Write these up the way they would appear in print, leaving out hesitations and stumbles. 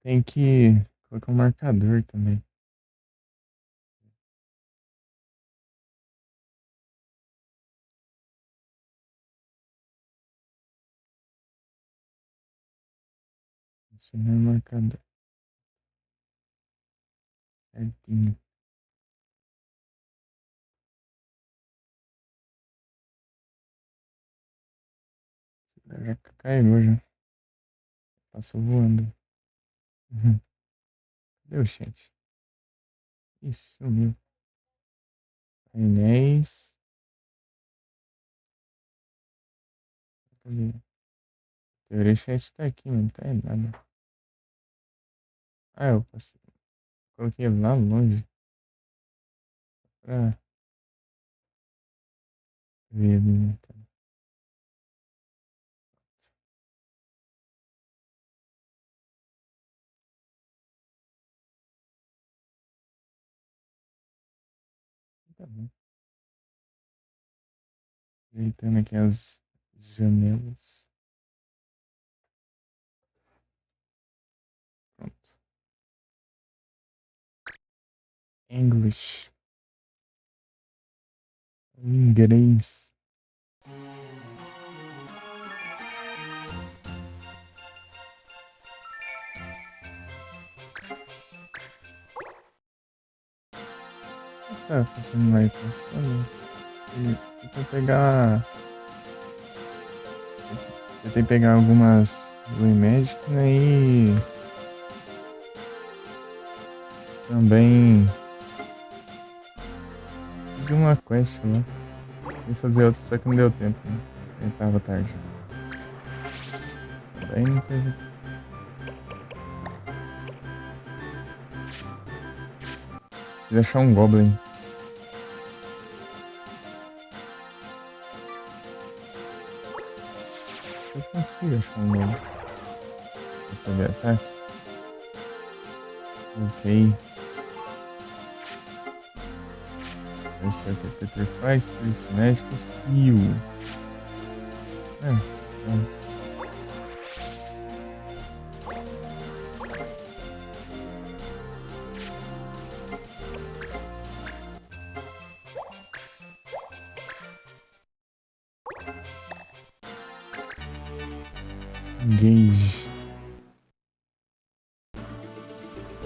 Tem que colocar um marcador também. Esse não é marcador. Certinho. Já caiu já. Passou voando. Uhum. Cadê o chat? Ixi, sumiu. Painéis. Cadê? Teoria chat tá aqui, mas não tá em nada. Ah, eu passei. Coloquei lá longe pra ver ali, né? Tá bom. Ajeitando aqui as janelas. Pronto. English. Inglês. Tá fazendo lá e passando. Tentei pegar. Tentei pegar algumas Blue Magic, né? E também fiz uma quest lá. Ia fazer outra, só que não deu tempo, né? Eu tava tarde. Daí não teve. Preciso achar um Goblin. Se eu consigo achar um Goblin. Receber ataque. Ok. Esse aqui é Petrify, Spirit Magic, Steel. É, então. Engage.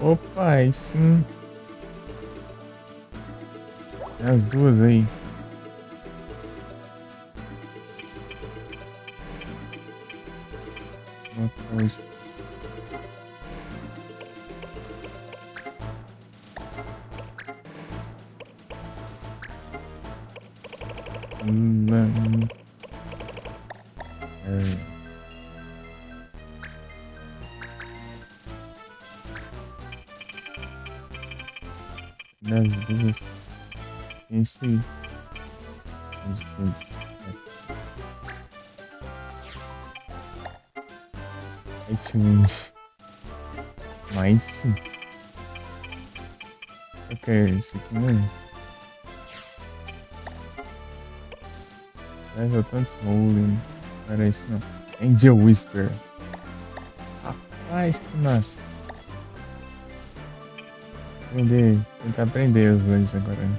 Opa, aí sim. Tem as duas aí. Uma coisa. É, das duas. Esse aí. Itemund. Mas sim. Ok, esse aqui mesmo. Level tantos Rolling. Não era isso não. Angel Whisper. Rapaz, que massa. Tentar aprender os dois agora, né?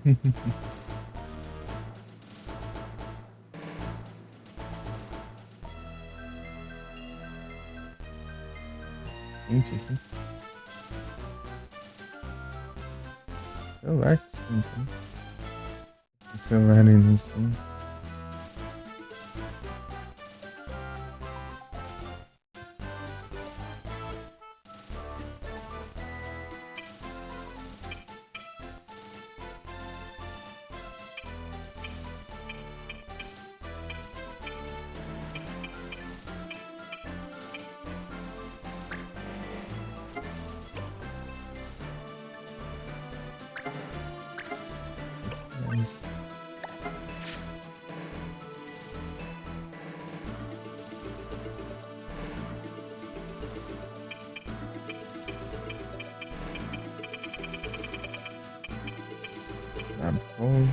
Gente, aqui. Celular que sim, tá? O celular aí no sim. Tá bom.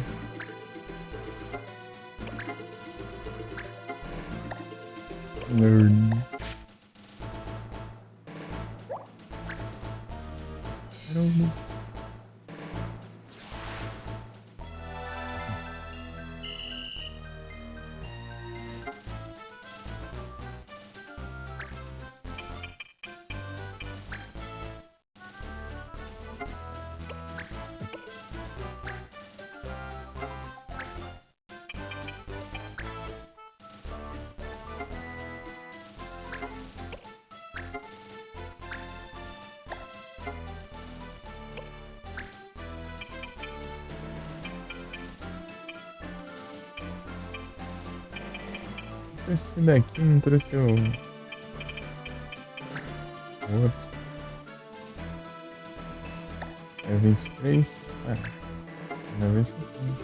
Learn. Caramba. Esse daqui não trouxe o outro. É 23. Ah, vai ver se tem.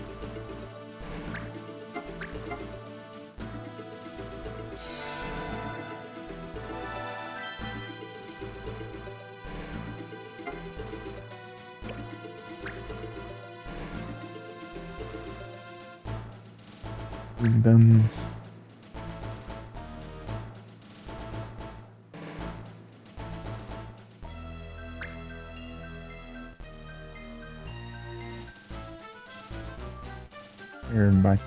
Cuidamos. Bate.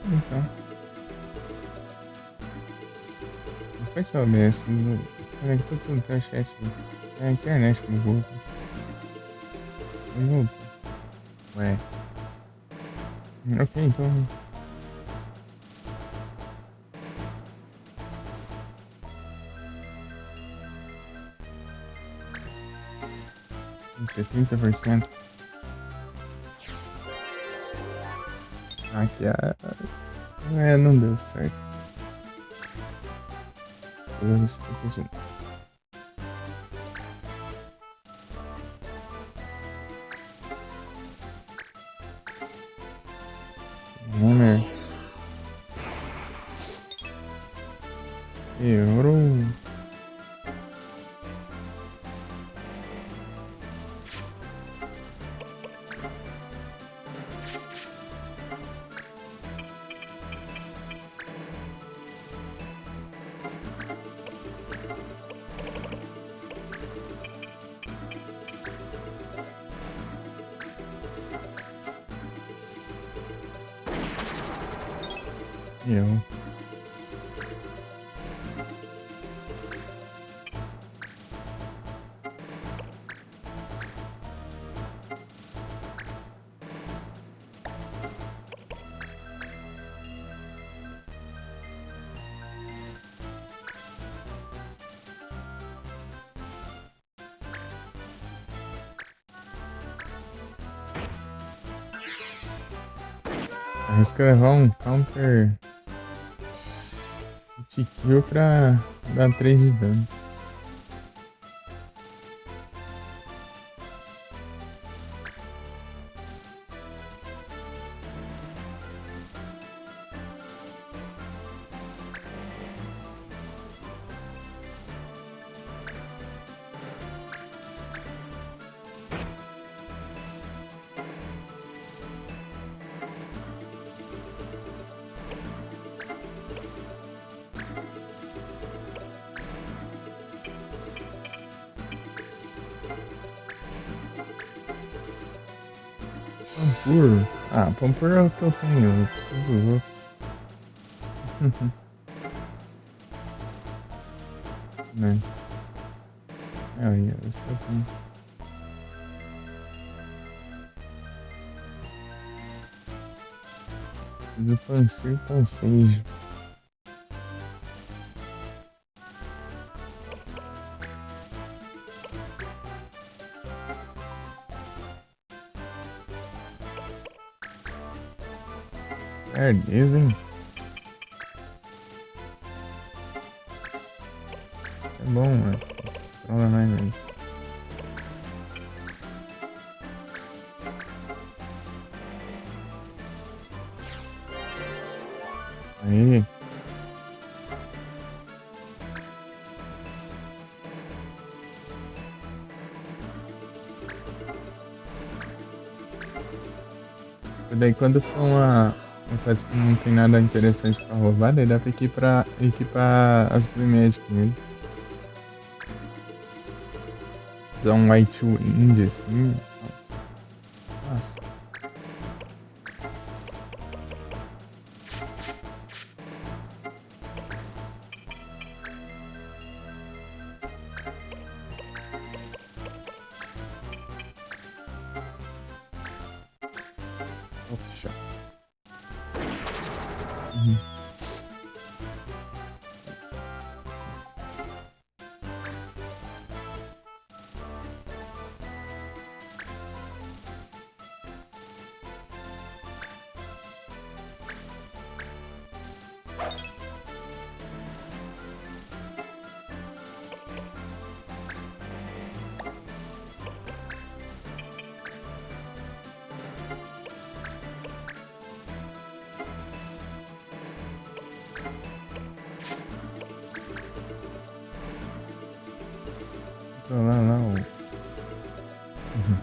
Então. Não foi saber se conectou tudo no teu chat. É a internet que bugou. Não voltou. Ué. Ok, então. Tem que ter 30%. Aqui não deu certo. Eu estou pedindo. Homer. Euro. E eu. Arrisca levar um counter de kill pra dar 3 de dano. Pampur. Ah, Pampur é o que eu tenho. Eu preciso dos outros. Né? É, aí, esse eu tenho. Preciso Pansir com Sage. Beleza, hein? É bom, mano. Fala mais aí. Aí. Daí quando for uma fase que não tem nada interessante pra roubar, daí dá pra equipar as Magic nele. Dar um White Wind assim. Nossa. Poxa. Uhum. Controlar lá o. Uhum.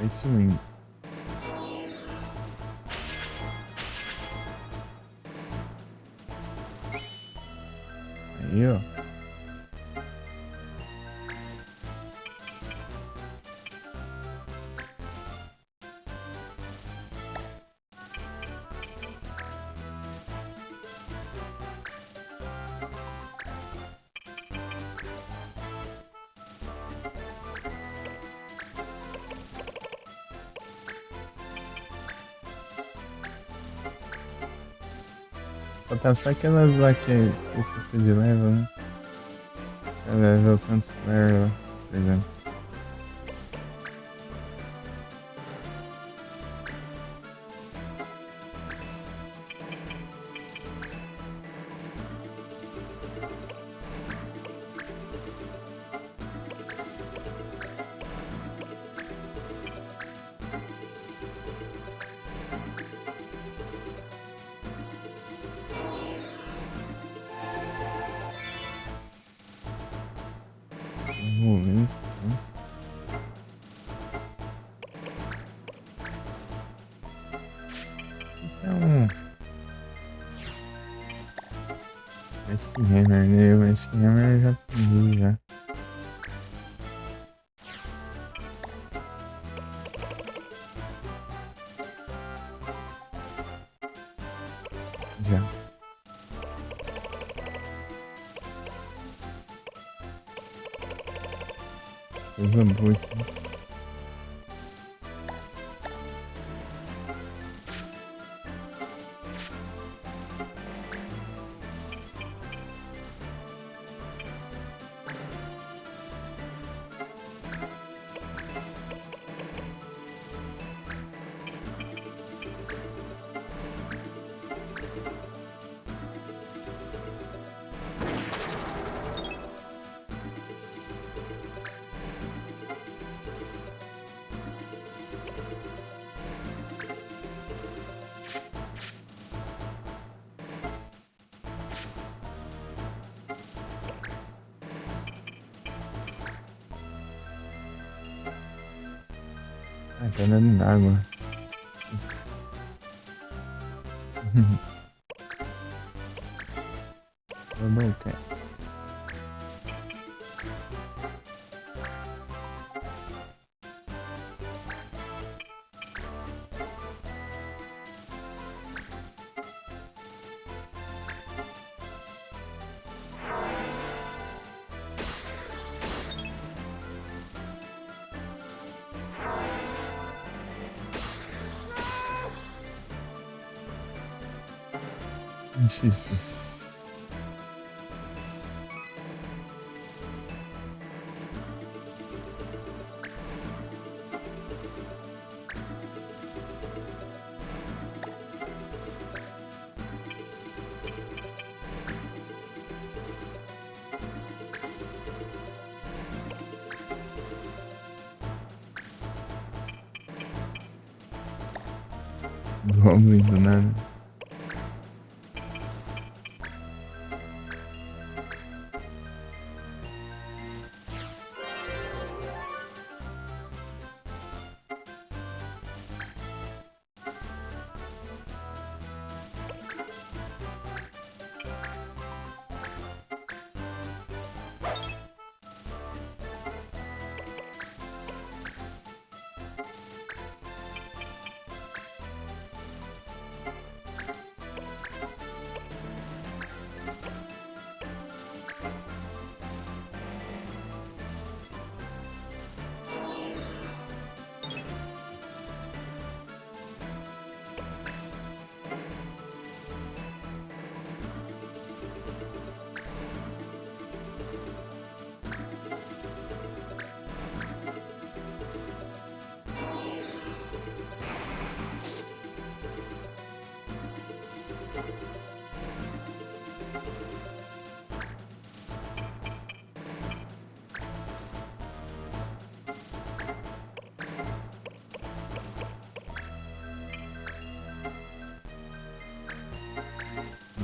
White Wind. Aí, ó. Falta só aquelas lá que é específica de level, né? É level transfer lá, por exemplo. Vamos ver. Então. Acho que Hammer, né? Eu acho que Hammer eu já aprendi já. Já. Coisa boa aqui. Ah, tá dando água. Double cat. XP. Goblin do nada.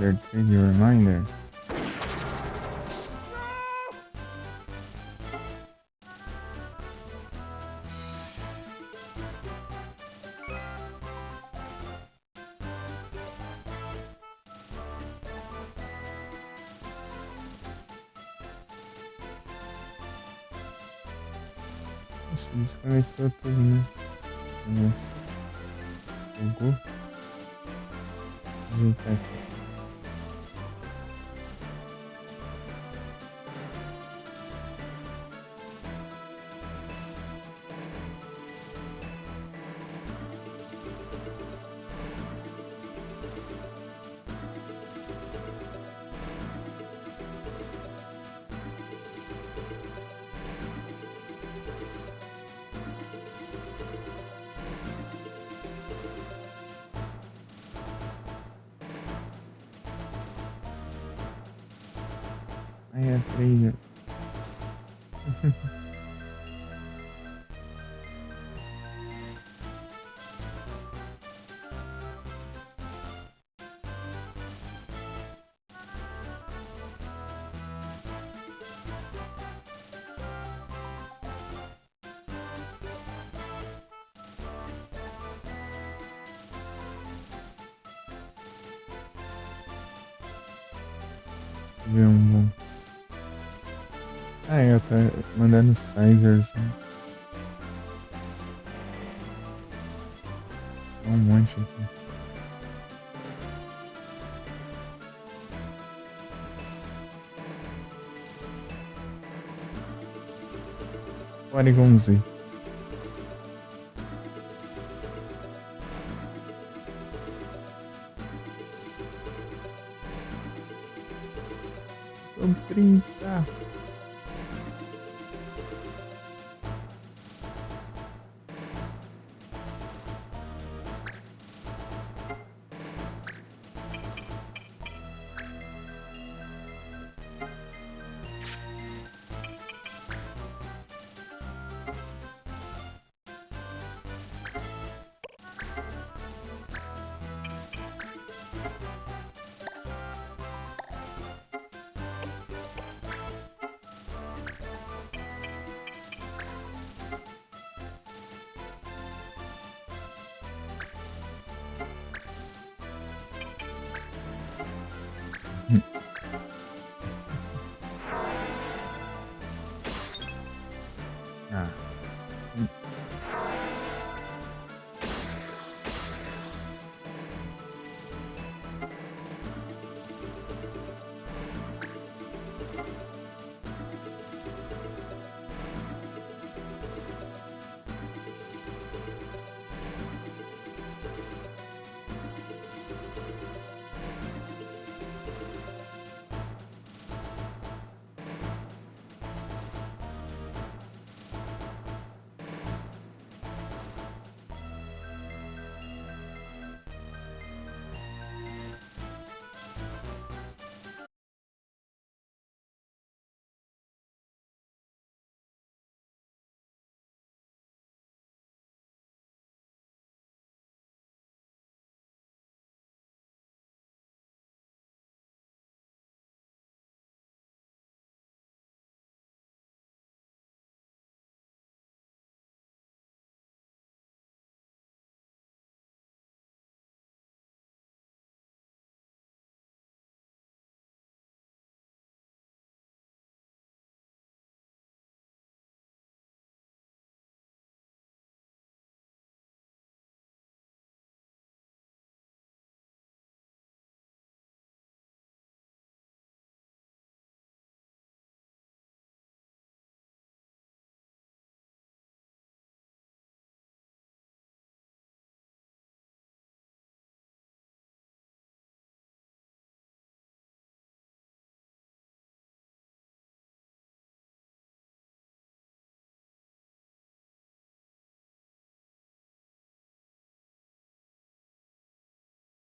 They're trade your reminder. Nossa, desconectou tudo, né? Fogou. Ajeitar aqui. Aí é trader. Ver um. Ah, é, tá mandando sizers, né? Um monte aqui. Polygon Z. Tô 30. Ah.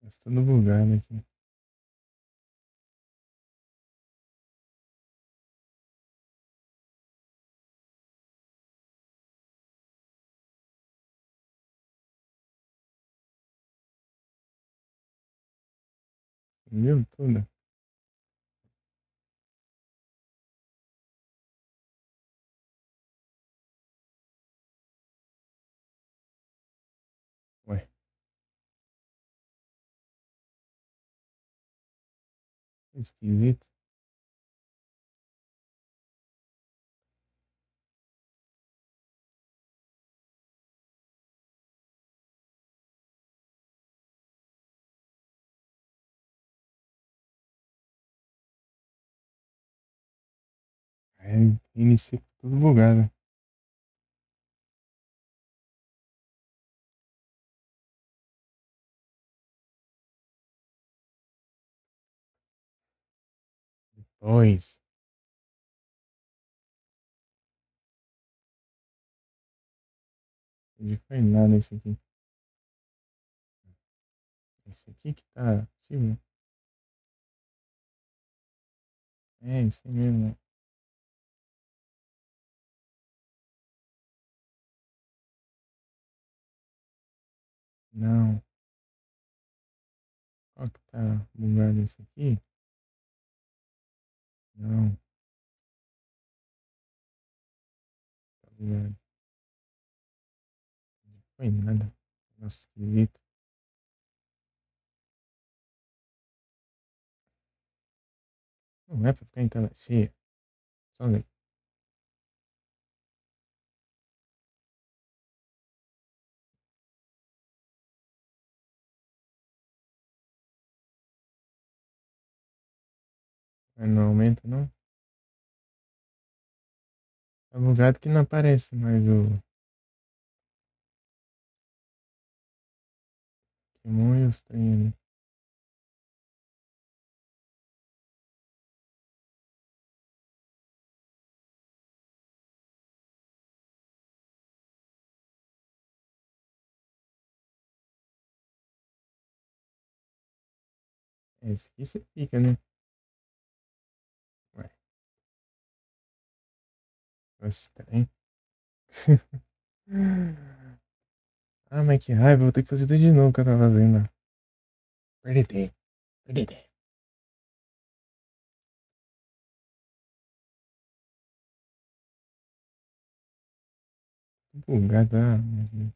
Tá tudo bugado aqui. Viu tudo? Ué, esquisito. Aí inicia tudo bugado. Depois. Não foi nada esse aqui. Esse aqui que tá ativo. É, esse mesmo. Não. Qual que tá bugado esse aqui? Não, tá bugado. Não foi nada. Nossa, esquisito. Não é pra ficar em tela cheia. Só ler. Mas não aumenta, não. É bugado que não aparece mais o Pokémon e os trem ali. É, esse aqui você fica, né? Ué, esse trem. Ah, mas que raiva, vou ter que fazer tudo de novo que eu tava fazendo. Perder tempo, perder tempo. Bugado, ah, meu Deus.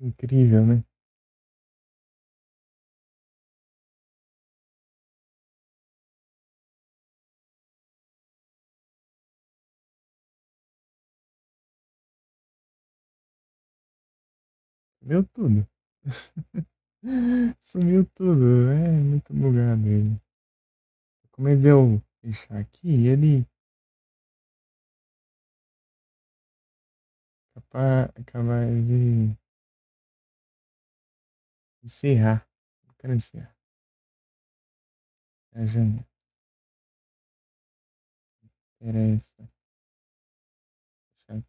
Incrível, né? Sumiu tudo. Sumiu tudo. É muito bugado ele. Como ele deu fechar aqui, ele capaz de encerrar. Eu quero encerrar. É a janela. Interessa. Fechar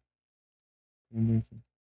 tudo aqui.